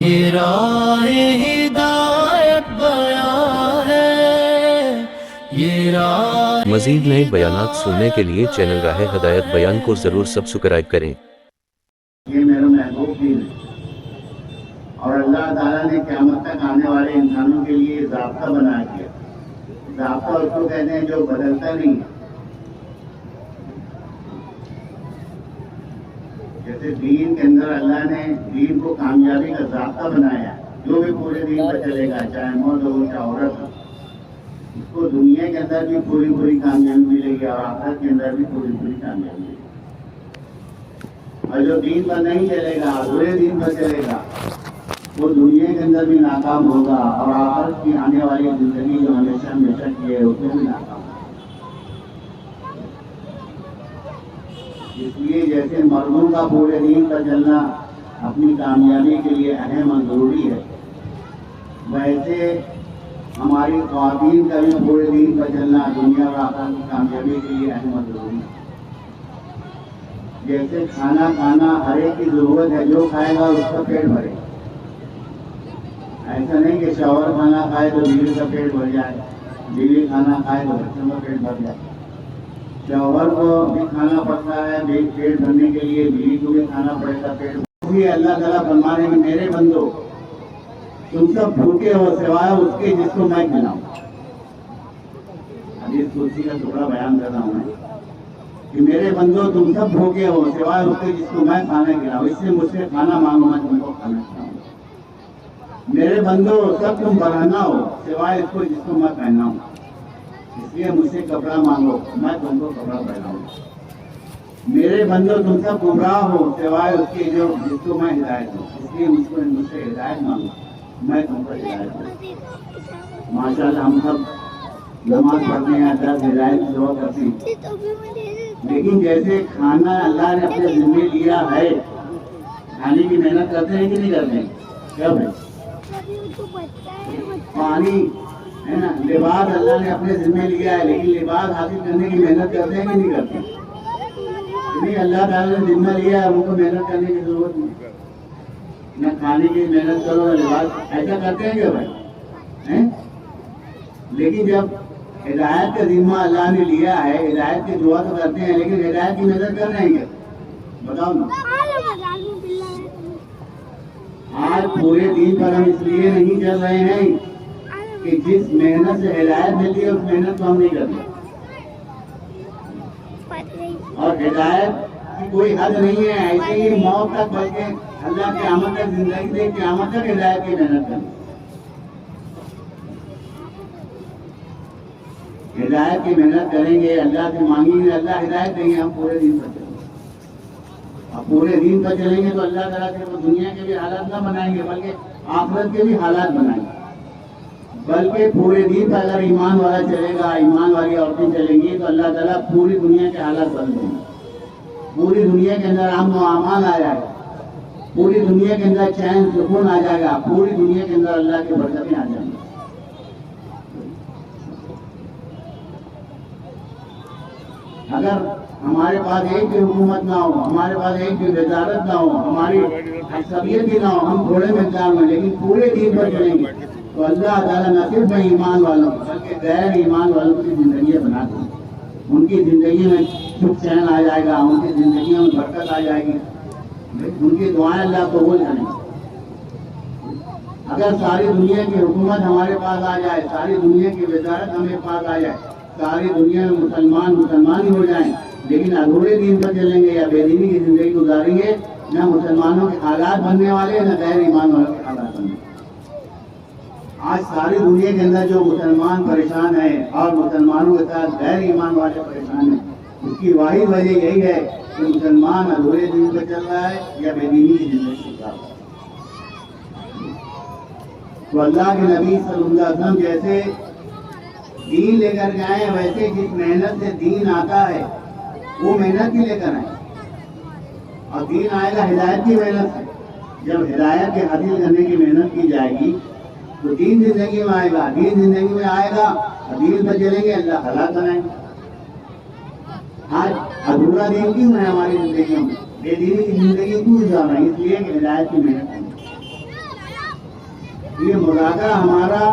یہ راہ ہدایت بیان ہے، یہ راہ۔ مزید نئے بیانات سننے کے لیے چینل راہ ہدایت بیان کو ضرور سبسکرائب کریں۔ یہ میرا محبوب دین ہے، اور اللہ تعالیٰ نے قیامت تک آنے والے انسانوں کے لیے ضابطہ بنا دیا۔ ضابطہ اس کو کہتے ہیں جو بدلتا نہیں ہے۔ جیسے دین کے اندر اللہ نے دین کو کامیابی کا ضابطہ بنایا، جو بھی پورے دین پر چلے گا، چاہے مرد ہو چاہے عورت ہو، اس کو دنیا کے اندر بھی پوری کامیابی ملے گی اور آخرت کے اندر بھی پوری کامیابی ملے گی۔ اور جو دین پر نہیں چلے گا، برے دین پر چلے گا، وہ دنیا کے اندر بھی ناکام ہوگا اور آخرت کی آنے والی زندگی جو ہمیشہ کی ہے اس میں بھی ناکام ہوگا۔ اس لیے جیسے مردوں کا پورے دین پر چلنا اپنی کامیابی کے لیے اہم اور ضروری ہے، ویسے ہماری خواتین کا بھی پورے دین پر چلنا دنیا اور آخرت کی کامیابی کے لیے اہم اور ضروری ہے۔ جیسے کھانا کھانا ہر ایک کی ضرورت ہے، جو کھائے گا اس کا پیٹ بھرے، ایسا نہیں کہ شوہر کھانا کھائے تو بیوی کا پیٹ بھر جائے، بیوی کھانا کھائے تو بچوں کا پیٹ بھر جائے۔ شوہر کو بھی کھانا پڑتا ہے پیٹ بھرنے کے لیے، بیوی کو بھی کھانا پڑے گا پیٹ بھرنے۔ اللہ تعالیٰ فرما رہے ہیں میرے بندو تم سب بھوکے ہو سوائے اس کے جس کو میں کھلاؤں۔ حدیث قدسی کا ٹکڑا بیان کر رہا ہوں میں کہ میرے بندو تم سب بھوکے ہو سوائے اس کے جس کو میں کھانا کھلاؤں، اس سے مجھ سے کھانا مانگو میں تم کو کھانا کھلاؤں۔ میرے بندو سب تم برہنہ ہو سوائے اس کو جس کو میں پہناؤں، اس لیے مجھ سے کپڑا مانگو میں تم کو کپڑا پہناؤں۔ میرے بندو تم سب گمراہ ہو سوائے اس کے جس کو میں ہدایت دوں، اس لیے مجھ سے ہدایت مانگو میں تم کو ہدایت دوں۔ ماشاءاللہ ہم سب نماز پڑھتے ہیں، اللہ ہدایت کی دعا کرتے ہیں، لیکن جیسے کھانا اللہ نے اپنے ذمہ لیا ہے، کھانے کی محنت کرتے ہیں کہ نہیں کرتے ہیں؟ کیا بھائی پانی ہے نا، لباس اللہ نے اپنے ذمہ لیا ہے، لیکن لباس حاصل کرنے کی محنت کرتے ہیں کہ نہیں کرتے؟ نہیں، اللہ تعالیٰ نے ذمہ لیا ہے، ان کو محنت کرنے کی ضرورت نہیں، نہ کھانے کی محنت کرو نہ لباس، ایسا کرتے ہیں کیا بھائی؟ لیکن جب ہدایت کا ذمہ اللہ نے لیا ہے، ہدایت کی دعا تو کرتے ہیں، لیکن ہدایت کی محنت کر رہے ہیں کیا؟ بتاؤ نا۔ آج پورے دین پر ہم اس لیے نہیں چل رہے ہیں کہ جس محنت سے ہدایت ملتی ہے اس محنت کو ہم نہیں کرتے، اور ہدایت کی کوئی حد نہیں ہے، ایسے ہی موت تک، بلکہ اللہ قیامت تک زندگی دے، قیامت تک ہدایت کی محنت کریں۔ ہدایت کی محنت کریں گے، اللہ سے مانگیں گے، اللہ ہدایت دیں گے، ہم پورے دین پر چلیں گے۔ اب پورے دین پر چلیں گے تو اللہ تعالیٰ صرف دنیا کے بھی حالات نہ بنائیں گے بلکہ آخرت کے بھی حالات بنائیں گے، بلکہ پورے دین پر اگر ایمان والا چلے گا، ایمان والی عورتیں چلیں گی تو اللہ تعالیٰ پوری دنیا کے حالات بدل دیں گے، پوری دنیا کے اندر امن و امان آ جائے گا، پوری دنیا کے اندر چین سکون آ جائے گا، پوری دنیا کے اندر اللہ کی برکتیں آ جائیں گی۔ اگر ہمارے پاس ایک بھی حکومت نہ ہو، ہمارے پاس ایک بھی وزارت نہ ہو، ہماری اکثریت بھی نہ ہو، ہم تھوڑے مقدار میں لیکن پورے دین پر چلیں گے تو اللہ تعالیٰ نہ صرف ایمان والوں بلکہ غیر ایمان والوں کی زندگیاں بنا دیں گے، ان کی زندگی میں سکھ چین آ جائے گا، ان کی زندگیوں میں برکت آ جائے گی، ان کی دعائیں اللہ قبول کریں گے۔ اگر ساری دنیا کی حکومت ہمارے پاس آ جائے، ساری دنیا کی وزارت ہمارے پاس آ جائے، ساری دنیا میں مسلمان ہی ہو جائیں، لیکن ادھورے دین پر چلیں گے یا بے دینی کی زندگی گزاریں گے، نہ مسلمانوں کے حالات بننے والے نہ غیر ایمان والوں کے حالات بننے والے۔ آج ساری دنیا کے اندر جو مسلمان پریشان ہیں اور مسلمانوں کے ساتھ غیر ایمان والے پریشان ہیں، اس کی واحد وجہ یہی ہے کہ مسلمان ادھورے دین پر چل رہا ہے یا بے دینی کی زندگی گزار رہا ہے۔ تو اللہ کے نبی صلی اللہ علیہ وسلم جیسے دین لے کر کے آئے، ویسے جس محنت سے دین آتا ہے وہ محنت بھی لے کر آئے، اور دین آئے گا ہدایت کی محنت سے۔ جب ہدایت کے حاصل کرنے کی محنت کی جائے گی تو دین زندگی میں آئے گا، دین زندگی میں آئے گا اور دین پر چلیں گے، اللہ حالات بنائیں گے۔ آج ادھورا دین کیوں ہے ہماری زندگیوں میں، بے دینی کی زندگی کیوں گزار رہے ہیں؟ اس لیے کہ ہدایت کی محنت کریں۔ یہ مذاکرہ ہمارا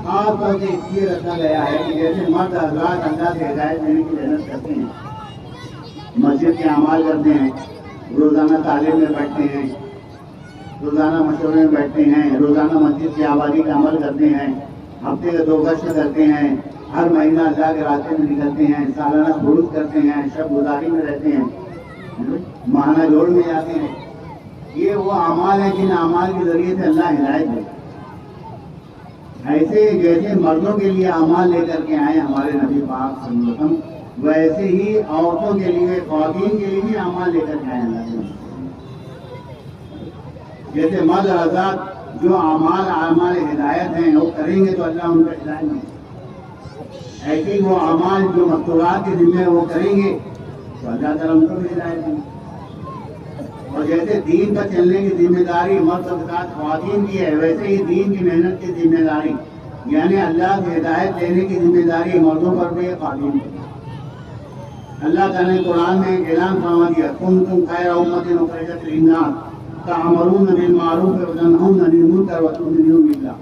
خاص طور سے اس لیے رکھا گیا ہے کہ جیسے مرد حضرات اللہ سے ہدایت دینے کی محنت کرتے ہیں، مسجد کے اعمال کرتے ہیں، روزانہ تعلیم میں بیٹھتے ہیں، روزانہ مشورے میں بیٹھتے ہیں، روزانہ مسجد کی آبادی کا عمل کرتے ہیں، ہفتے کے 2 گشت کرتے ہیں، ہر مہینہ اللہ کے راستے میں نکلتے ہیں، سالانہ خروج کرتے ہیں، شب گزاری میں رہتے ہیں، ماہانہ جوڑ میں جاتے ہیں. یہ وہ اعمال ہیں جن اعمال کے ذریعے سے اللہ ہدایت دے. ایسے جیسے مردوں کے لیے اعمال لے کر کے آئے ہمارے نبی پاک صلی اللہ علیہ وسلم، ویسے ہی عورتوں کے لیے، خواتین کے لیے بھی اعمال لے کر کے آئے اللہ کے. جیسے مرد حضرات جو اعمال ہدایت ہیں وہ کریں گے تو اللہ ان کو ہدایت دے. ایسے ہی وہ اعمال جو مستورات کے ذمہ وہ کریں گے تو اللہ تعالیٰ ان کو بھی ہدایت دیں گے. اور جیسے دین پر چلنے کی ذمہ داری مرد کے ساتھ خواتین کی ہے، ویسے ہی دین کی محنت کی ذمہ داری یعنی اللہ سے ہدایت لینے کی ذمہ داری مردوں پر بھی ہے، خواتین پر. اللہ تعالیٰ نے قرآن میں ایک اعلان فرما دیا، کنتم خیر امۃ اخرجت للناس تأمرون بالمعروف وتنہون عن المنکر وتؤمنون باللہ.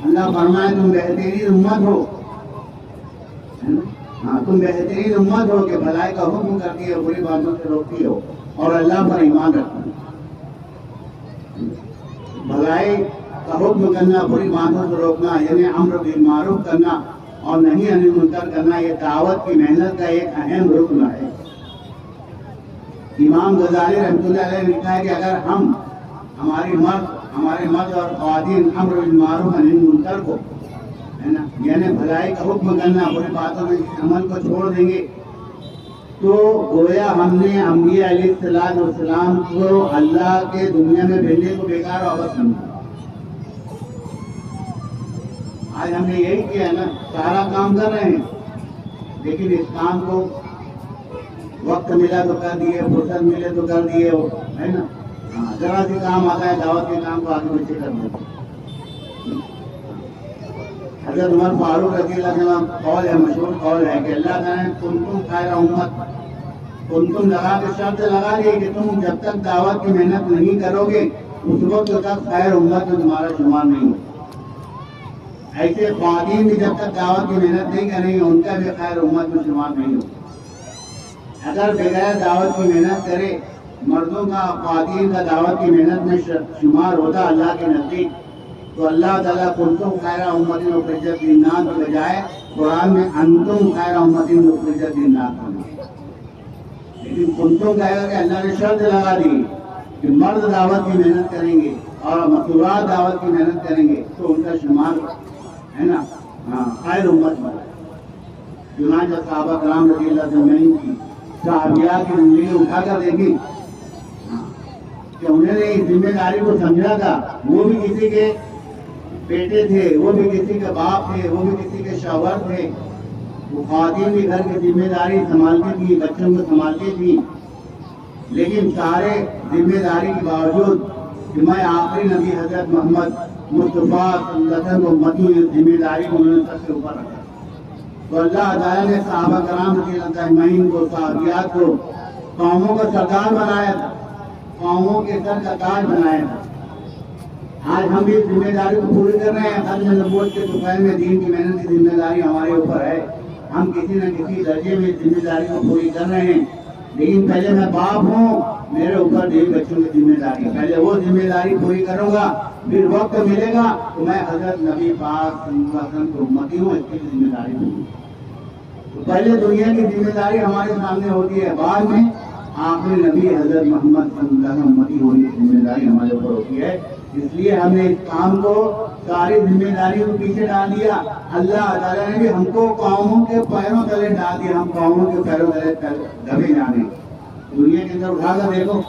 اللہ فرمائے تم بہترین امت ہو، تم بہترین امت ہو کہ بھلائی کا حکم کرتی ہے، بری باتوں سے روکتی ہو اور اللہ پر ایمان رکھتی ہے. بھلائی کا حکم کرنا، بری باتوں سے روکنا یعنی امر بالمعروف کرنا اور نہیں عن المنکر کرنا، یہ دعوت کی محنت کا ایک اہم رکن ہے. امام غزالی رحمۃ اللہ علیہ نے لکھا ہے کہ اگر ہمارے مرد اور خواتین امر بالمعروف عن المنکر کو ہے نا یعنی بھلائی کا حکم کرنا، بری باتوں میں عمل کو چھوڑ دیں گے تو گویا ہم نے انبیاء علیہ السلام کو اللہ کے دنیا میں بھیجنے کو بیکار عبث سمجھا. آج ہم نے یہی کیا ہے نا، سارا کام کر رہے ہیں لیکن اس کام کو وقت ملا تو کر دیے، فرصت ملے تو کر دیے، ہے نا. ذرا سی کام آتا ہے دعوت کے کام کو آگے پیچھے کر دیتے. حضرت عمر فاروق رضی اللہ عنہ قول ہے، مشہور قول ہے کہ اللہ تعالیٰ نے کنتم خیر امت، کنتم لگا کے شرط لگا دی کہ تم جب تک دعوت کی محنت نہیں کرو گے اس وقت تک خیر امت میں تمہارا شمار نہیں ہو. ایسے خواتین بھی جب تک دعوت کی محنت نہیں کریں گے ان کا بھی خیر امت میں شمار نہیں ہو. اگر بغیر دعوت کی محنت کرے مردوں کا خواتین کا دعوت کی محنت میں شمار ہوتا اللہ کے نزدیک تو اللہ تعالیٰ کنتم خیر امۃ اخرجت للناس کے بجائے قرآن میں انتم خیر امۃ اخرجت للناس. لیکن کنتم کہے گا کہ اللہ نے شرط لگا دی کہ مرد دعوت کی محنت کریں گے اور مستورات دعوت کی محنت کریں گے تو ان کا شمار ہے نا خیر امت بنا. چنانچہ صحابہ کرام رضی اللہ عنہم کی صحابیات کی زندگی اٹھا کر دیکھی کہ انہوں نے اس ذمہ داری کو سمجھا تھا. وہ بھی کسی کے بیٹے تھے، وہ بھی کسی کے باپ تھے، وہ بھی کسی کے شوہر تھے. وہ خواتین بھی گھر کی ذمہ داری سنبھالتی تھی، بچوں کو سنبھالتی تھی. لیکن سارے ذمہ داری کے باوجود کہ میں آخری نبی حضرت محمد مصطفیٰ صلی اللہ علیہ وسلم کو امتی ذمہ داری کو انہوں نے سب سے اوپر رکھا. تو اللہ تعالیٰ نے صحابہ کرام رضی اللہ عنہم کو، صحابیات کو قوموں کا سردار بنایا تھا، قوموں کے سر کا تاج بنایا تھا. آج ہم بھی ذمہ داری کو پوری کر رہے ہیں. ختم نبوت کے دوپہر میں دین کی محنت کی ذمہ داری ہمارے اوپر ہے. ہم کسی نہ کسی درجے میں ذمہ داری کو پوری کر رہے ہیں. لیکن پہلے میں باپ ہوں، میرے اوپر دیگر بچوں کی ذمہ داری ہے. پہلے وہ ذمہ داری پوری کروں گا، پھر وقت ملے گا تو میں حضرت نبی پاک صلی اللہ علیہ وسلم کی امتی ہوں، اس کی ذمہ داری دوں گی. تو پہلے دنیا کی ذمہ داری ہمارے سامنے ہوتی ہے، بعد میں آخری نبی حضرت محمد صلی اللہ علیہ وسلم امتی ہونے کی ذمہ داری ہمارے اوپر ہوتی ہے. اس لیے ہم نے اس کام کو، ساری ذمہ داری کو پیچھے ڈال دیا. اللہ تعالیٰ نے بھی ہم کو قوموں کے پیروں تلے ڈال دیا. ہم قوموں کے پیروں تلے دبے جانے. دنیا کے اندر اٹھا کر دیکھو،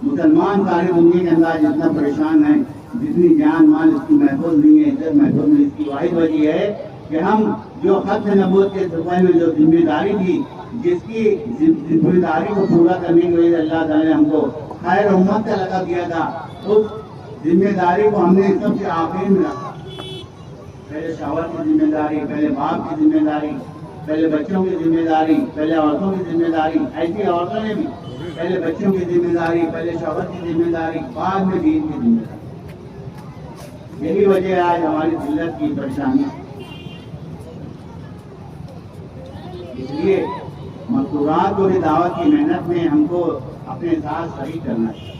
مسلمان ساری دنیا کے اندر جتنا پریشان ہے، جتنی جان مال اس کی محفوظ نہیں ہے، عزت محفوظ نہیں. اس کی واحد وجہ ہے کہ ہم جو ختم نبوت کے دوپہر میں جو ذمہ داری تھی، جس کی ذمہ داری کو پورا کرنے کے لیے اللہ تعالیٰ نے ہم کو خیر امت کا لقب دیا تھا، اس ذمہ داری کو ہم نے سب سے آخر میں رکھا. پہلے شوہر کی ذمہ داری، پہلے باپ کی ذمہ داری، پہلے بچوں کی ذمہ داری، پہلے عورتوں کی ذمہ داری. ایسی عورتوں نے بھی پہلے بچوں کی ذمہ داری، پہلے شوہر کی ذمہ داری، بعد میں دین کی ذمہ داری. یہی وجہ ہے آج ہماری ذلت کی پریشانی. اس لیے مستورات کو بھی دعوت کی محنت میں ہم کو اپنے ساتھ شریک کرنا چاہیے.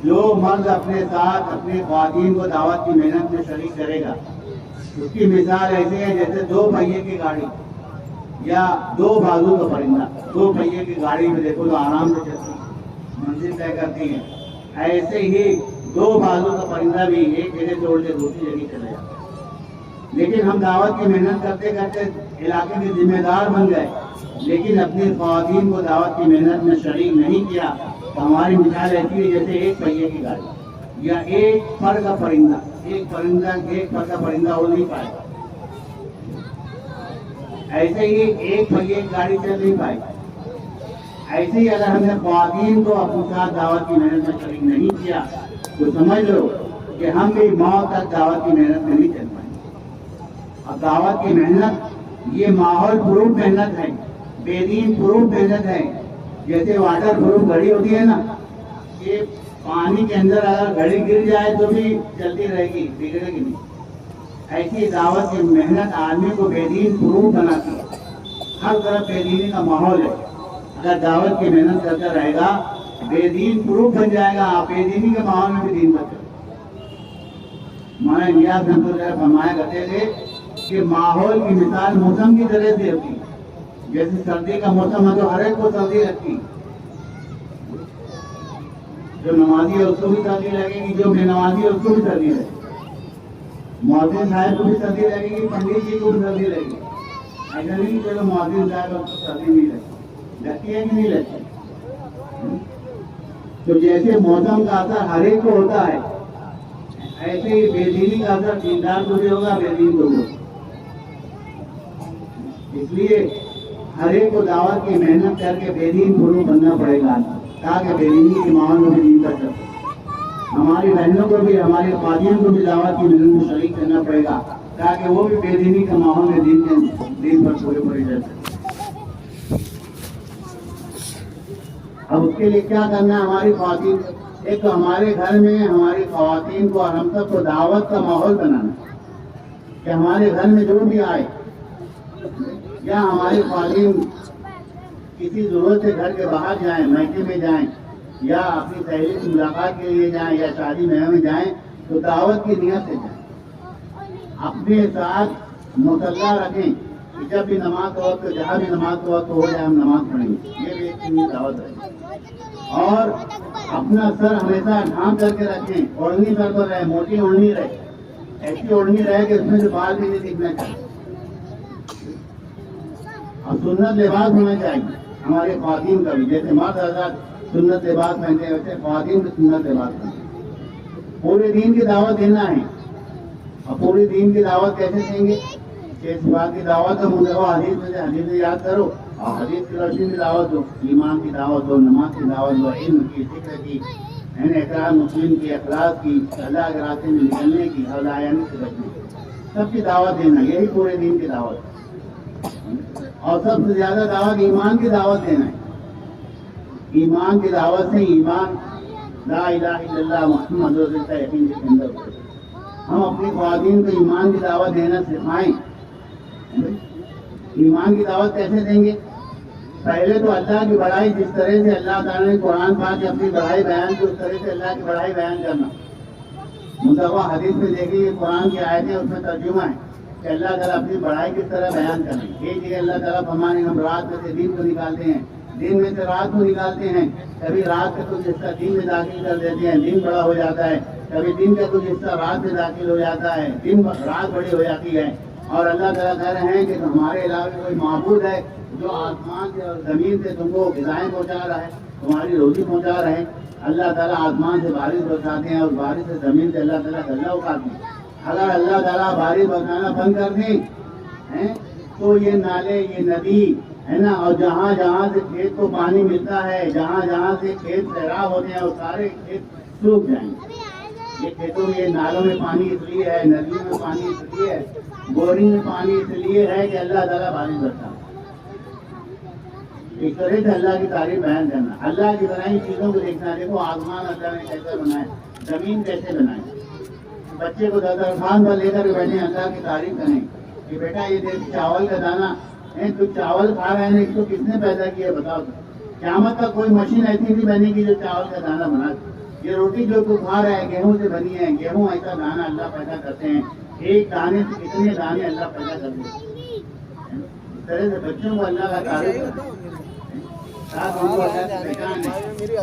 جو مرد اپنے ساتھ اپنے خواتین کو دعوت کی محنت میں شریک کرے گا اس کی مثال ایسے ہے جیسے دو پہیے کی گاڑی یا دو بازو کا پرندہ. دو پہیے کی گاڑی میں دیکھو تو آرام سے چلتی منزل طے کرتی ہے. ایسے ہی دو بازو کا پرندہ بھی ایک جگہ چھوڑ کے دوسری جگہ چلے جاتا ہے. لیکن ہم دعوت کی محنت کرتے کرتے علاقے کے ذمہ دار بن گئے لیکن اپنی خواتین کو دعوت کی محنت میں شریک نہیں کیا تو ہماری مثال ایسی ہے جیسے ایک پہیے کی گاڑی یا ایک پر کا پرندہ. ایک پر کا پرندہ اڑ نہیں پائے. ایسے ہی ایک پہیے کی گاڑی چل نہیں پائے. ایسے ہی اگر ہم نے خواتین کو اپنے ساتھ دعوت کی محنت میں شریک نہیں کیا تو سمجھ لو کہ ہم بھی موت تک دعوت کی محنت میں نہیں چل پائیں. اب دعوت کی محنت یہ ماحول پروف محنت ہے, بے دین پروف محنت ہے. جیسے واٹر پروف گھڑی ہوتی ہے نا, یہ پانی کے اندر اگر گھڑی گر جائے تو بھی چلتی رہے گی, بگڑے گی نہیں. ایسی دعوت کی محنت آدمی کو بے دین پروف بناتی ہے. ہر طرف بے دینی کا ماحول ہے. اگر دعوت کی محنت کرتا رہے گا بے دین پروف بن جائے گا. آپ بے دینی کے ماحول میں بھی دین بچے. ہمارے نیاز فرمایا کرتے تھے کہ ماحول کی مثال موسم کی طرح سے ہوتی ہے. جیسے سردی کا موسم ہے تو ہر ایک کو سردی لگتی. جو نمازی ہے اس کو بھی سردی لگے گی, جو بے نمازی ہے اس کو بھی سردی لگے گی. مؤذن صاحب کو بھی سردی لگے گی, پنڈت جی کو بھی سردی لگے گی. ایسا نہیں کہ چلو مؤذن صاحب کو سردی نہیں لگتی, لگتی ہے کہ نہیں لگتی. تو جیسے موسم کا اثر ہر ایک کو ہوتا ہے ایسے ہی بے دینی کا اثر دیندار کو بھی ہوگا, بے دین کو بھی ہوگا. اس لیے ہر ایک کو دعوت کی محنت کر کے بے دین پرو بننا پڑے گا تاکہ بے دینی کے ماحول میں بھی دین کر سکے. ہماری بہنوں کو بھی, ہماری خواتین کو بھی دعوت کی محنت میں شریک کرنا پڑے گا تاکہ وہ بھی بے دینی کے ماحول میں دین پر پورے پورے رہ سکے. اب اس کے لیے کیا کرنا ہے ہماری خواتین, ایک تو ہمارے گھر میں ہماری خواتین کو اور ہم سب کو دعوت کا ماحول بنانا کہ ہمارے گھر میں جو بھی آئے یا ہماری خواتین کسی ضرورت سے گھر کے باہر جائیں, میکے میں جائیں یا اپنی سہیلی سے ملاقات کے لیے جائیں یا شادی بیاہ میں جائیں تو دعوت کی نیت سے جائیں. اپنے ساتھ مصلی رکھیں کہ جب بھی نماز کا وقت, جہاں بھی نماز کا وقت ہو جائے ہم نماز پڑھیں گے. یہ بھی ایک دعوت ہے. اور اپنا سر ہمیشہ ڈھانپ کر کے رکھیں, اوڑھنی سر پر رہے, موٹی اوڑھنی رہے, ایسی اوڑھنی رہے کہ اس میں سے بال بھی نہیں دکھنا چاہیے. اور سنت لباس ہونا چاہیے ہماری خواتین کا بھی. جیسے مرد حضرات سنت لباس پہنتے ہیں ویسے خواتین بھی سنت لباس پہنتے ہیں. پورے دین کی دعوت دینا ہے. اور پورے دین کی دعوت کیسے دیں گے کہ اس بات کی دعوت ہم حدیث میں سے حدیث یاد کرو اور حدیث کی روشنی کی دعوت دو, ایمان کی دعوت دو, نماز کی دعوت دو, علم کی, ذکر کی, احترام مسلم کی, اخلاق کی, اللہ کے راستے میں نکلنے کی, حدایانی سے بچنے کی, سب کی دعوت دینا. یہی پورے دین کی دعوت ہے. اور سب سے زیادہ دعوت ایمان کی دعوت دینا ہے. ایمان کی دعوت سے ایمان لا الہ الا اللہ محمد رسول اللہ یقین کے اندر ہوتا ہے. ہم اپنی خواتین کو ایمان کی دعوت دینا سکھائیں. ایمان کی دعوت کیسے دیں گے؟ پہلے تو اللہ کی بڑائی, جس طرح سے اللہ تعالیٰ نے قرآن پاک کی اپنی بڑائی بیان کی اس طرح سے اللہ کی بڑائی بیان کرنا. مطلب حدیث میں دیکھیے قرآن کی آیتیں, اس میں ترجمہ ہے کہ اللہ تعالیٰ اپنی بڑائی کس طرح بیان کریں. ایک جگہ اللہ تعالیٰ فرمانے ہم رات میں سے دن کو نکالتے ہیں, دن میں سے رات کو نکالتے ہیں. کبھی رات کا کچھ حصہ دن میں داخل کر دیتے ہیں, دن بڑا ہو جاتا ہے. کبھی دن کا کچھ حصہ رات میں داخل ہو جاتا ہے, رات بڑی ہو جاتی ہے. اور اللہ تعالیٰ کہہ رہے ہیں کہ ہمارے علاوہ کوئی معبود ہے جو آسمان سے اور زمین سے تم کو غذائیں پہنچا رہا ہے, تمہاری روزی پہنچا رہے ہیں. اللہ تعالیٰ آسمان سے بارش برساتے ہیں اور بارش سے زمین سے اللہ تعالیٰ غلہ اگاتے ہیں. اگر اللہ تعالیٰ بارش برسانا بند کر دیں تو یہ نالے, یہ ندی ہے نا, اور جہاں جہاں سے کھیت کو پانی ملتا ہے, جہاں جہاں سے کھیت سیراب ہوتے ہیں وہ سارے کھیت سوکھ جائیں گے. یہ کھیتوں میں, یہ نالوں میں پانی اس لیے ہے, ندیوں میں پانی اس لیے ہے, بورنگ میں پانی اس لیے ہے کہ اللہ تعالیٰ بارش برساتا ہے. ایک طرح سے اللہ کی تعریف بیان کرنا, اللہ کی بنائی چیزوں کو دیکھنا. دیکھو آسمان اللہ نے کیسے بنایا, زمین کیسے بنائی, بچے کو دسترخوان پر لے کر کے بیٹھے اللہ کی تعریف کریں کہ بیٹا یہ دیکھ چاول کا دانہ ہے، تو چاول کھا رہے ہیں، اس کو کس نے پیدا کیا بتاؤ تو۔ قیامت کا کوئی مشین ایسی نہیں بنے گی جو چاول کا دانہ بنا دے۔ یہ روٹی جو تو کھا رہا ہے گیہوں سے بنی ہے، گیہوں ایسا دانہ اللہ پیدا کرتے ہیں، ایک دانے سے کتنے دانے اللہ پیدا کرتے ہیں۔ اس طرح سے بچوں کو اللہ کا تعریف کرتے ہیں، ساتھ ان کو اللہ سے پہچان ہے۔